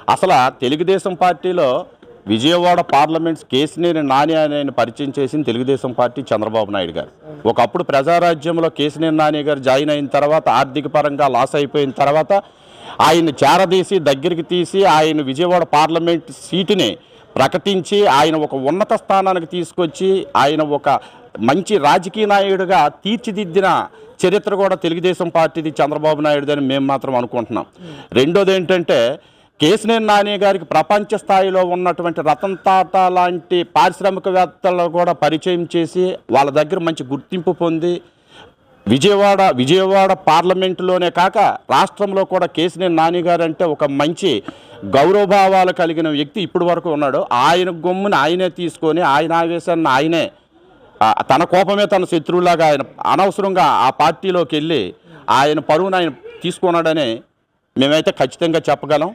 అసలు తెలుగుదేశం పార్టీలో విజయవాడ పార్లమెంట్ కేసినేని నాని అని పరిచయం చేసింది తెలుగుదేశం పార్టీ చంద్రబాబు నాయుడు గారు. ఒకప్పుడు ప్రజారాజ్యంలో కేసినేని నాని గారు జాయిన్ అయిన తర్వాత ఆర్థిక పరంగా లాస్ అయిపోయిన తర్వాత ఆయన్ని చేరదీసి దగ్గరికి తీసి ఆయన విజయవాడ పార్లమెంట్ సీటుని ప్రకటించి ఆయన ఒక ఉన్నత స్థానానికి తీసుకొచ్చి ఆయన ఒక మంచి రాజకీయ నాయకుడిగా తీర్చిదిద్దిన చరిత్ర కూడా తెలుగుదేశం పార్టీది చంద్రబాబు నాయుడుదని మేము మాత్రం అనుకుంటున్నాం. రెండోది ఏంటంటే కేసినేని నాని గారికి ప్రపంచ స్థాయిలో ఉన్నటువంటి రతన్ టాటా లాంటి పారిశ్రామికవేత్తలు కూడా పరిచయం చేసి వాళ్ళ దగ్గర మంచి గుర్తింపు పొంది విజయవాడ పార్లమెంటులోనే కాక రాష్ట్రంలో కూడా కేసినేని నాని గారు అంటే ఒక మంచి గౌరవభావాలు కలిగిన వ్యక్తి ఇప్పటి వరకు ఉన్నాడు. ఆయన గొమ్ముని ఆయనే తీసుకొని ఆయన ఆవేశాన్ని ఆయనే తన కోపమే తన శత్రువులాగా ఆయన అనవసరంగా ఆ పార్టీలోకి వెళ్ళి ఆయన పరువును ఆయన తీసుకున్నాడని మేమైతే ఖచ్చితంగా చెప్పగలం.